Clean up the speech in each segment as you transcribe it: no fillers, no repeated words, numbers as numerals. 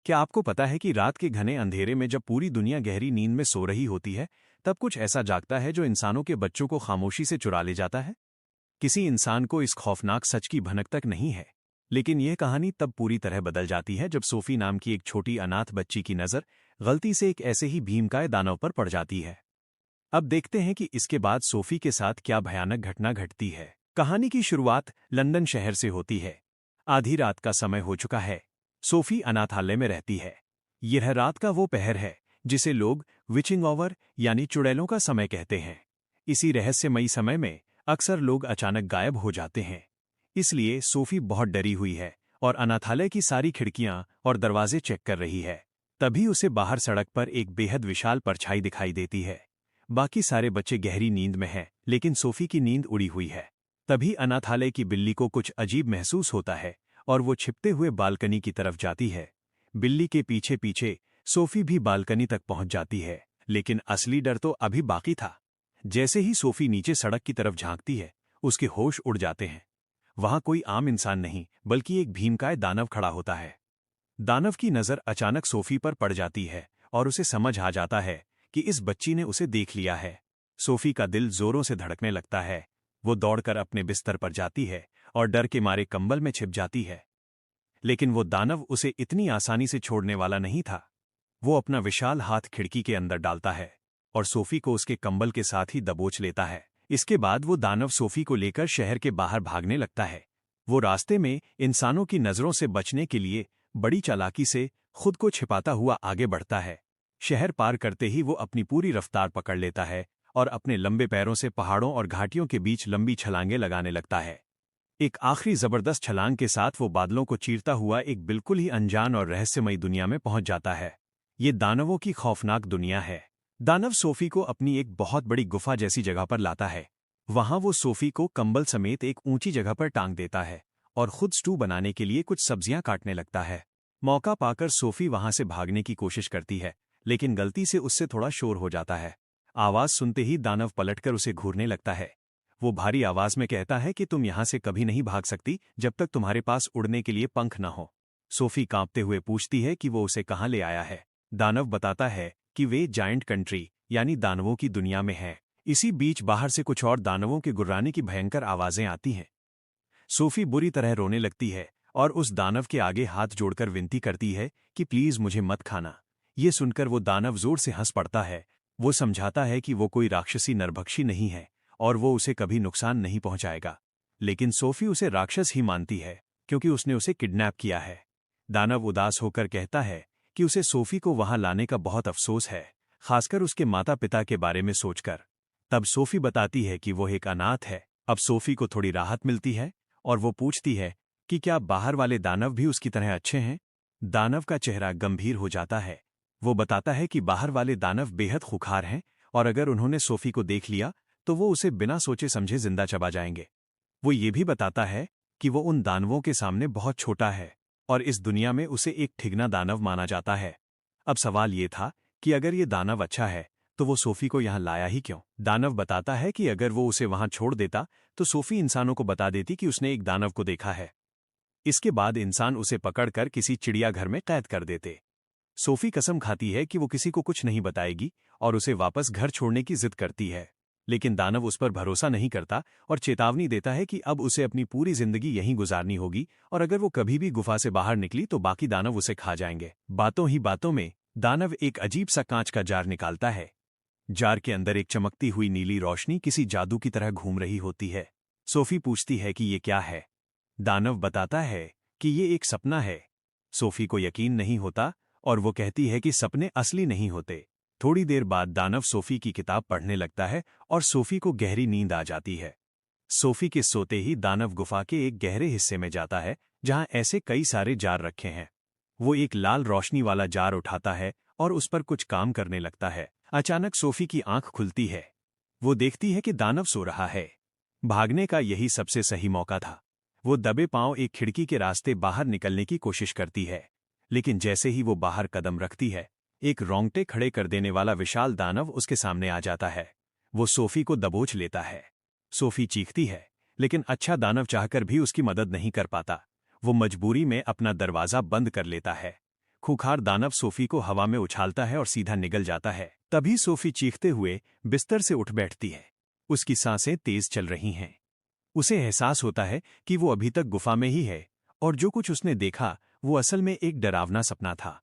क्या आपको पता है कि रात के घने अंधेरे में जब पूरी दुनिया गहरी नींद में सो रही होती है, तब कुछ ऐसा जागता है जो इंसानों के बच्चों को खामोशी से चुरा ले जाता है? किसी इंसान को इस खौफनाक सच की भनक तक नहीं है, लेकिन यह कहानी तब पूरी तरह बदल जाती है जब सोफी नाम की एक छोटी अनाथ बच्ची की नज़र गलती से एक ऐसे ही भीमकाय दानव पर पड़ जाती है। अब देखते हैं कि इसके बाद सोफी के साथ क्या भयानक घटना घटती है। कहानी की शुरुआत लंदन शहर से होती है। आधी रात का समय हो चुका है। सोफी अनाथालय में रहती है। यह रात का वो पहर है जिसे लोग विचिंग ऑवर यानी चुड़ैलों का समय कहते हैं। इसी रहस्यमयी समय में अक्सर लोग अचानक गायब हो जाते हैं। इसलिए सोफी बहुत डरी हुई है और अनाथालय की सारी खिड़कियां और दरवाजे चेक कर रही है। तभी उसे बाहर सड़क पर एक बेहद विशाल परछाई दिखाई देती है। बाकी सारे बच्चे गहरी नींद में हैं, लेकिन सोफी की नींद उड़ी हुई है। तभी अनाथालय की बिल्ली को कुछ अजीब महसूस होता है और वो छिपते हुए बालकनी की तरफ जाती है। बिल्ली के पीछे पीछे सोफी भी बालकनी तक पहुंच जाती है, लेकिन असली डर तो अभी बाकी था। जैसे ही सोफी नीचे सड़क की तरफ झांकती है, उसके होश उड़ जाते हैं। वहां कोई आम इंसान नहीं, बल्कि एक भीमकाय दानव खड़ा होता है। दानव की नज़र अचानक सोफी पर पड़ जाती है और उसे समझ आ जाता है कि इस बच्ची ने उसे देख लिया है। सोफी का दिल जोरों से धड़कने लगता है। वो दौड़कर अपने बिस्तर पर जाती है और डर के मारे कंबल में छिप जाती है। लेकिन वो दानव उसे इतनी आसानी से छोड़ने वाला नहीं था। वो अपना विशाल हाथ खिड़की के अंदर डालता है और सोफी को उसके कंबल के साथ ही दबोच लेता है। इसके बाद वो दानव सोफी को लेकर शहर के बाहर भागने लगता है। वो रास्ते में इंसानों की नज़रों से बचने के लिए बड़ी चालाकी से खुद को छिपाता हुआ आगे बढ़ता है। शहर पार करते ही वो अपनी पूरी रफ्तार पकड़ लेता है और अपने लंबे पैरों से पहाड़ों और घाटियों के बीच लंबी छलांगें लगाने लगता है। एक आखिरी जबरदस्त छलांग के साथ वो बादलों को चीरता हुआ एक बिल्कुल ही अनजान और रहस्यमयी दुनिया में पहुंच जाता है। ये दानवों की खौफनाक दुनिया है। दानव सोफी को अपनी एक बहुत बड़ी गुफा जैसी जगह पर लाता है। वहां वो सोफी को कंबल समेत एक ऊंची जगह पर टांग देता है और खुद स्टू बनाने के लिए कुछ सब्जियां काटने लगता है। मौका पाकर सोफी वहां से भागने की कोशिश करती है, लेकिन गलती से उससे थोड़ा शोर हो जाता है। आवाज सुनते ही दानव पलटकर उसे घूरने लगता है। वो भारी आवाज में कहता है कि तुम यहां से कभी नहीं भाग सकती जब तक तुम्हारे पास उड़ने के लिए पंख न हो। सोफी कांपते हुए पूछती है कि वो उसे कहां ले आया है। दानव बताता है कि वे जायंट कंट्री यानी दानवों की दुनिया में हैं। इसी बीच बाहर से कुछ और दानवों के गुर्राने की भयंकर आवाजें आती हैं। सोफी बुरी तरह रोने लगती है और उस दानव के आगे हाथ जोड़कर विनती करती है कि प्लीज मुझे मत खाना। ये सुनकर वो दानव जोर से हंस पड़ता है। वो समझाता है कि वो कोई राक्षसी नरभक्षी नहीं है और वो उसे कभी नुकसान नहीं पहुंचाएगा। लेकिन सोफी उसे राक्षस ही मानती है, क्योंकि उसने उसे किडनैप किया है। दानव उदास होकर कहता है कि उसे सोफी को वहां लाने का बहुत अफसोस है, खासकर उसके माता पिता के बारे में सोचकर। तब सोफी बताती है कि वो एक अनाथ है। अब सोफी को थोड़ी राहत मिलती है और वो पूछती है कि क्या बाहर वाले दानव भी उसकी तरह अच्छे हैं। दानव का चेहरा गंभीर हो जाता है। वो बताता है कि बाहर वाले दानव बेहद खुखार हैं और अगर उन्होंने सोफी को देख लिया तो वो उसे बिना सोचे समझे जिंदा चबा जाएंगे। वो ये भी बताता है कि वो उन दानवों के सामने बहुत छोटा है और इस दुनिया में उसे एक ठिगना दानव माना जाता है। अब सवाल ये था कि अगर ये दानव अच्छा है तो वो सोफी को यहाँ लाया ही क्यों। दानव बताता है कि अगर वो उसे वहां छोड़ देता तो सोफी इंसानों को बता देती कि उसने एक दानव को देखा है। इसके बाद इंसान उसे पकड़कर किसी चिड़ियाघर में कैद कर देते। सोफी कसम खाती है कि वो किसी को कुछ नहीं बताएगी और उसे वापस घर छोड़ने की जिद करती है। लेकिन दानव उस पर भरोसा नहीं करता और चेतावनी देता है कि अब उसे अपनी पूरी जिंदगी यहीं गुजारनी होगी और अगर वो कभी भी गुफा से बाहर निकली तो बाकी दानव उसे खा जाएंगे। बातों ही बातों में दानव एक अजीब सा कांच का जार निकालता है। जार के अंदर एक चमकती हुई नीली रोशनी किसी जादू की तरह घूम रही होती है। सोफी पूछती है कि ये क्या है। दानव बताता है कि ये एक सपना है। सोफी को यकीन नहीं होता और वो कहती है कि सपने असली नहीं होते। थोड़ी देर बाद दानव सोफी की किताब पढ़ने लगता है और सोफी को गहरी नींद आ जाती है। सोफी के सोते ही दानव गुफा के एक गहरे हिस्से में जाता है जहां ऐसे कई सारे जार रखे हैं। वो एक लाल रोशनी वाला जार उठाता है और उस पर कुछ काम करने लगता है। अचानक सोफी की आंख खुलती है। वो देखती है कि दानव सो रहा है। भागने का यही सबसे सही मौका था। वो दबे पांव एक खिड़की के रास्ते बाहर निकलने की कोशिश करती है, लेकिन जैसे ही वो बाहर कदम रखती है, एक रोंगटे खड़े कर देने वाला विशाल दानव उसके सामने आ जाता है। वो सोफी को दबोच लेता है। सोफी चीखती है, लेकिन अच्छा दानव चाहकर भी उसकी मदद नहीं कर पाता। वो मजबूरी में अपना दरवाजा बंद कर लेता है। खूंखार दानव सोफी को हवा में उछालता है और सीधा निगल जाता है। तभी सोफी चीखते हुए बिस्तर से उठ बैठती है। उसकी सांसें तेज चल रही हैं। उसे एहसास होता है कि वो अभी तक गुफा में ही है और जो कुछ उसने देखा वो असल में एक डरावना सपना था।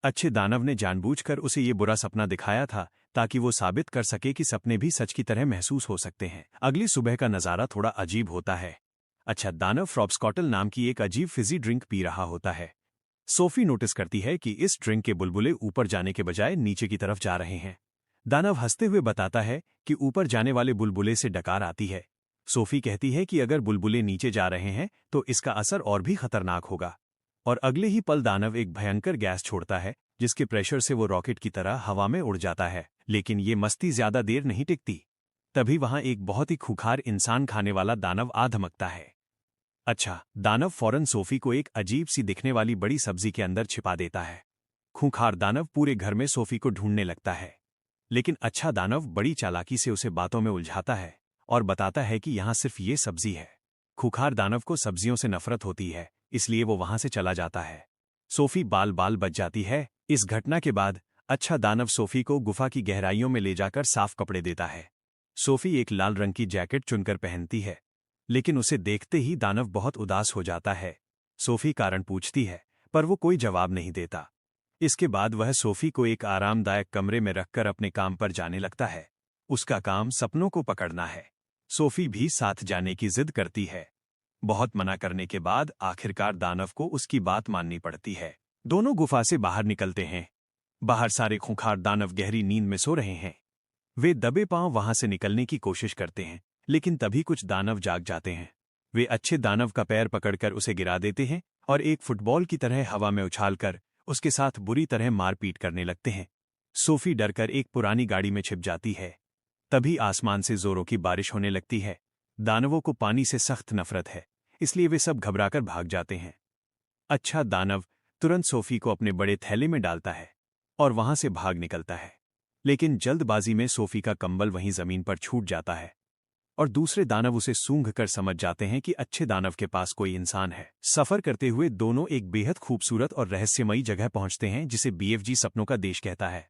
अच्छे दानव ने जानबूझकर उसे ये बुरा सपना दिखाया था ताकि वो साबित कर सके कि सपने भी सच की तरह महसूस हो सकते हैं। अगली सुबह का नज़ारा थोड़ा अजीब होता है। अच्छा दानव फ्रॉप्स्कॉटल नाम की एक अजीब फिजी ड्रिंक पी रहा होता है। सोफी नोटिस करती है कि इस ड्रिंक के बुलबुले ऊपर जाने के बजाय नीचे की तरफ जा रहे हैं। दानव हंसते हुए बताता है कि ऊपर जाने वाले बुलबुले से डकार आती है। सोफी कहती है कि अगर बुलबुले नीचे जा रहे हैं तो इसका असर और भी खतरनाक होगा। और अगले ही पल दानव एक भयंकर गैस छोड़ता है जिसके प्रेशर से वो रॉकेट की तरह हवा में उड़ जाता है। लेकिन ये मस्ती ज्यादा देर नहीं टिकती। तभी वहां एक बहुत ही खूंखार इंसान खाने वाला दानव आ धमकता है। अच्छा दानव फौरन सोफी को एक अजीब सी दिखने वाली बड़ी सब्जी के अंदर छिपा देता है। खूंखार दानव पूरे घर में सोफी को ढूंढने लगता है। लेकिन अच्छा दानव बड़ी चालाकी से उसे बातों में उलझाता है और बताता है कि यहाँ सिर्फ ये सब्जी है। खूंखार दानव को सब्जियों से नफरत होती है, इसलिए वो वहां से चला जाता है। सोफी बाल बाल बच जाती है। इस घटना के बाद अच्छा दानव सोफी को गुफा की गहराइयों में ले जाकर साफ कपड़े देता है। सोफी एक लाल रंग की जैकेट चुनकर पहनती है, लेकिन उसे देखते ही दानव बहुत उदास हो जाता है। सोफी कारण पूछती है, पर वो कोई जवाब नहीं देता। इसके बाद वह सोफी को एक आरामदायक कमरे में रखकर अपने काम पर जाने लगता है। उसका काम सपनों को पकड़ना है। सोफी भी साथ जाने की जिद करती है। बहुत मना करने के बाद आखिरकार दानव को उसकी बात माननी पड़ती है। दोनों गुफा से बाहर निकलते हैं। बाहर सारे खूंखार दानव गहरी नींद में सो रहे हैं। वे दबे पांव वहां से निकलने की कोशिश करते हैं, लेकिन तभी कुछ दानव जाग जाते हैं। वे अच्छे दानव का पैर पकड़कर उसे गिरा देते हैं और एक फुटबॉल की तरह हवा में उछालकर उसके साथ बुरी तरह मारपीट करने लगते हैं। सोफी डरकर एक पुरानी गाड़ी में छिप जाती है। तभी आसमान से जोरों की बारिश होने लगती है। दानवों को पानी से सख्त नफरत है, इसलिए वे सब घबराकर भाग जाते हैं। अच्छा दानव तुरंत सोफी को अपने बड़े थैले में डालता है और वहां से भाग निकलता है। लेकिन जल्दबाजी में सोफी का कंबल वहीं जमीन पर छूट जाता है और दूसरे दानव उसे सूंघकर समझ जाते हैं कि अच्छे दानव के पास कोई इंसान है। सफर करते हुए दोनों एक बेहद खूबसूरत और रहस्यमयी जगह पहुंचते हैं जिसे बीएफजी सपनों का देश कहता है।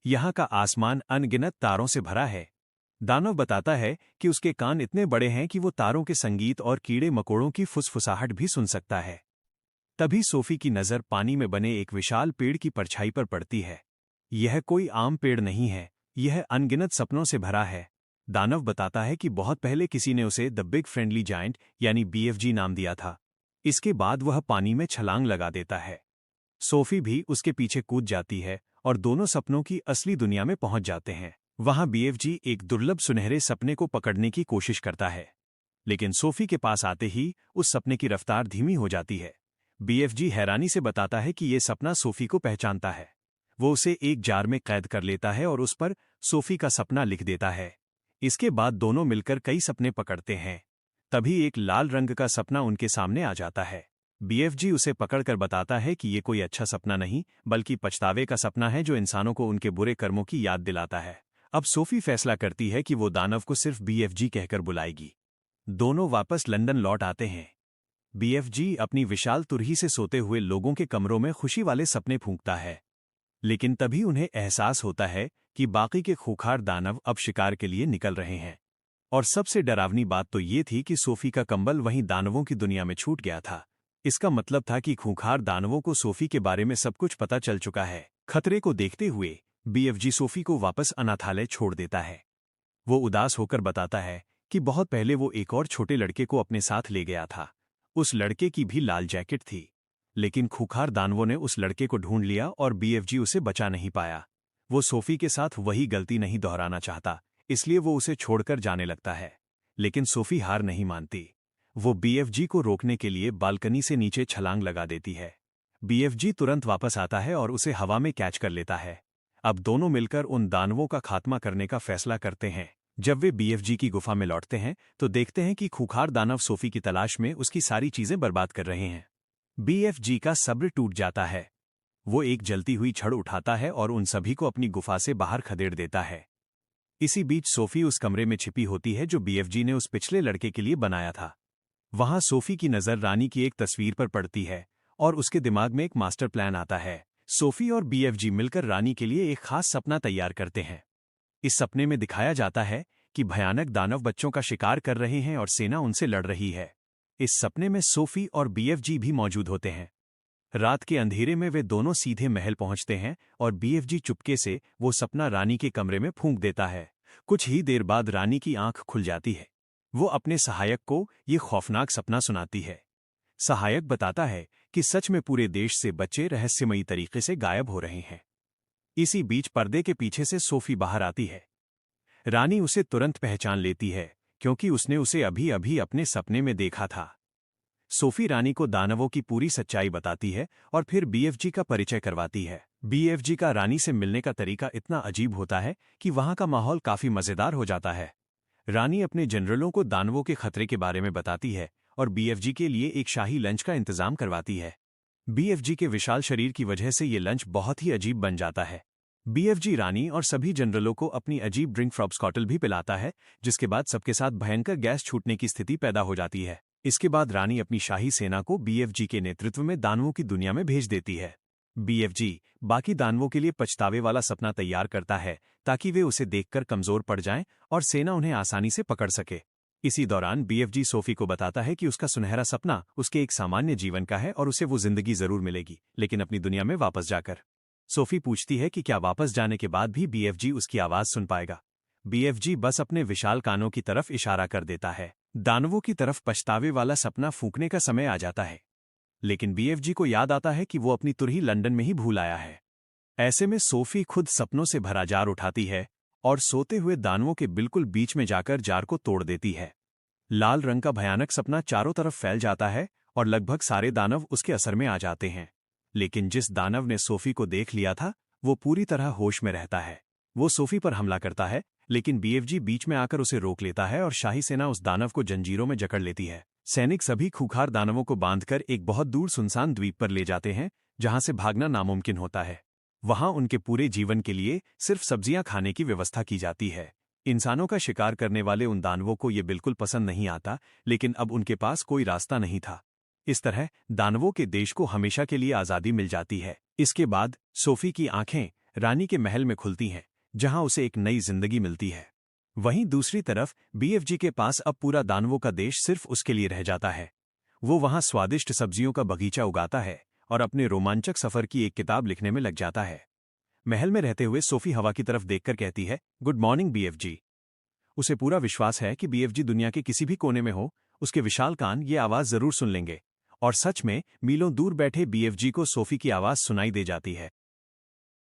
यहाँ का आसमान अनगिनत तारों से भरा है। दानव बताता है कि उसके कान इतने बड़े हैं कि वो तारों के संगीत और कीड़े मकोड़ों की फुसफुसाहट भी सुन सकता है। तभी सोफी की नज़र पानी में बने एक विशाल पेड़ की परछाई पर पड़ती है। यह कोई आम पेड़ नहीं है, यह अनगिनत सपनों से भरा है। दानव बताता है कि बहुत पहले किसी ने उसे द बिग फ्रेंडली जायंट यानी बीएफजी नाम दिया था। इसके बाद वह पानी में छलांग लगा देता है। सोफी भी उसके पीछे कूद जाती है और दोनों सपनों की असली दुनिया में पहुंच जाते हैं। वहां बीएफजी एक दुर्लभ सुनहरे सपने को पकड़ने की कोशिश करता है, लेकिन सोफी के पास आते ही उस सपने की रफ्तार धीमी हो जाती है। बीएफजी हैरानी से बताता है कि ये सपना सोफी को पहचानता है। वो उसे एक जार में कैद कर लेता है और उस पर सोफी का सपना लिख देता है। इसके बाद दोनों मिलकर कई सपने पकड़ते हैं। तभी एक लाल रंग का सपना उनके सामने आ जाता है। बीएफजी उसे पकड़कर बताता है कि ये कोई अच्छा सपना नहीं, बल्कि पछतावे का सपना है जो इंसानों को उनके बुरे कर्मों की याद दिलाता है। अब सोफी फैसला करती है कि वो दानव को सिर्फ बीएफजी कहकर बुलाएगी। दोनों वापस लंदन लौट आते हैं। बीएफजी अपनी विशाल तुरही से सोते हुए लोगों के कमरों में खुशी वाले सपने फूंकता है। लेकिन तभी उन्हें एहसास होता है कि बाकी के खूंखार दानव अब शिकार के लिए निकल रहे हैं। और सबसे डरावनी बात तो ये थी कि सोफी का कंबल वहीं दानवों की दुनिया में छूट गया था। इसका मतलब था कि खूंखार दानवों को सोफी के बारे में सब कुछ पता चल चुका है। खतरे को देखते हुए बीएफजी सोफी को वापस अनाथालय छोड़ देता है। वो उदास होकर बताता है कि बहुत पहले वो एक और छोटे लड़के को अपने साथ ले गया था। उस लड़के की भी लाल जैकेट थी, लेकिन खूंखार दानवों ने उस लड़के को ढूंढ लिया और बीएफजी उसे बचा नहीं पाया। वो सोफी के साथ वही गलती नहीं दोहराना चाहता, इसलिए वो उसे छोड़कर जाने लगता है। लेकिन सोफी हार नहीं मानती। वो बीएफजी को रोकने के लिए बालकनी से नीचे छलांग लगा देती है। बीएफजी तुरंत वापस आता है और उसे हवा में कैच कर लेता है। अब दोनों मिलकर उन दानवों का खात्मा करने का फैसला करते हैं। जब वे बीएफजी की गुफा में लौटते हैं तो देखते हैं कि खूंखार दानव सोफी की तलाश में उसकी सारी चीजें बर्बाद कर रहे हैं। बीएफजी का सब्र टूट जाता है। वो एक जलती हुई छड़ उठाता है और उन सभी को अपनी गुफा से बाहर खदेड़ देता है। इसी बीच सोफी उस कमरे में छिपी होती है जो बीएफजी ने उस पिछले लड़के के लिए बनाया था। वहां सोफी की नजर रानी की एक तस्वीर पर पड़ती है और उसके दिमाग में एक मास्टर प्लान आता है। सोफी और बीएफजी मिलकर रानी के लिए एक खास सपना तैयार करते हैं। इस सपने में दिखाया जाता है कि भयानक दानव बच्चों का शिकार कर रहे हैं और सेना उनसे लड़ रही है। इस सपने में सोफी और बीएफजी भी मौजूद होते हैं। रात के अंधेरे में वे दोनों सीधे महल पहुंचते हैं और बीएफजी चुपके से वो सपना रानी के कमरे में फूंक देता है। कुछ ही देर बाद रानी की आंख खुल जाती है। वो अपने सहायक को ये खौफनाक सपना सुनाती है। सहायक बताता है कि सच में पूरे देश से बच्चे रहस्यमयी तरीके से गायब हो रहे हैं। इसी बीच पर्दे के पीछे से सोफी बाहर आती है। रानी उसे तुरंत पहचान लेती है क्योंकि उसने उसे अभी अभी अपने सपने में देखा था। सोफी रानी को दानवों की पूरी सच्चाई बताती है और फिर बीएफजी का परिचय करवाती है। बीएफजी का रानी से मिलने का तरीका इतना अजीब होता है कि वहां का माहौल काफी मजेदार हो जाता है। रानी अपने जनरलों को दानवों के खतरे के बारे में बताती है और बीएफजी के लिए एक शाही लंच का इंतजाम करवाती है। बीएफजी के विशाल शरीर की वजह से ये लंच बहुत ही अजीब बन जाता है। बीएफजी रानी और सभी जनरलों को अपनी अजीब ड्रिंक फ्रॉप्सकॉटल भी पिलाता है, जिसके बाद सबके साथ भयंकर गैस छूटने की स्थिति पैदा हो जाती है। इसके बाद रानी अपनी शाही सेना को बीएफजी के नेतृत्व में दानवों की दुनिया में भेज देती है। बीएफजी बाकी दानवों के लिए पछतावे वाला सपना तैयार करता है ताकि वे उसे देखकर कमजोर पड़ जाएं और सेना उन्हें आसानी से पकड़ सके। इसी दौरान बीएफजी सोफी को बताता है कि उसका सुनहरा सपना उसके एक सामान्य जीवन का है और उसे वो जिंदगी जरूर मिलेगी, लेकिन अपनी दुनिया में वापस जाकर। सोफी पूछती है कि क्या वापस जाने के बाद भी बीएफजी उसकी आवाज सुन पाएगा। बीएफजी बस अपने विशाल कानों की तरफ इशारा कर देता है। दानवों की तरफ पछतावे वाला सपना फूंकने का समय आ जाता है, लेकिन बीएफजी को याद आता है कि वो अपनी तुरही लंदन में ही भूल आया है। ऐसे में सोफी खुद सपनों से भरा जार उठाती है और सोते हुए दानवों के बिल्कुल बीच में जाकर जार को तोड़ देती है। लाल रंग का भयानक सपना चारों तरफ फैल जाता है और लगभग सारे दानव उसके असर में आ जाते हैं। लेकिन जिस दानव ने सोफी को देख लिया था वो पूरी तरह होश में रहता है। वो सोफी पर हमला करता है, लेकिन बीएफजी बीच में आकर उसे रोक लेता है और शाही सेना उस दानव को जंजीरों में जकड़ लेती है। सैनिक सभी खूंखार दानवों को बांधकर एक बहुत दूर सुनसान द्वीप पर ले जाते हैं जहां से भागना नामुमकिन होता है। वहां उनके पूरे जीवन के लिए सिर्फ सब्जियां खाने की व्यवस्था की जाती है। इंसानों का शिकार करने वाले उन दानवों को ये बिल्कुल पसंद नहीं आता, लेकिन अब उनके पास कोई रास्ता नहीं था। इस तरह दानवों के देश को हमेशा के लिए आज़ादी मिल जाती है। इसके बाद सोफी की आंखें रानी के महल में खुलती हैं, जहां उसे एक नई जिंदगी मिलती है। वहीं दूसरी तरफ बीएफजी के पास अब पूरा दानवों का देश सिर्फ उसके लिए रह जाता है। वो वहां स्वादिष्ट सब्जियों का बगीचा उगाता है और अपने रोमांचक सफर की एक किताब लिखने में लग जाता है। महल में रहते हुए सोफी हवा की तरफ देखकर कहती है, गुड मॉर्निंग बीएफजी। उसे पूरा विश्वास है कि बीएफजी दुनिया के किसी भी कोने में हो, उसके विशाल कान ये आवाज जरूर सुन लेंगे। और सच में मीलों दूर बैठे बीएफजी को सोफी की आवाज सुनाई दे जाती है।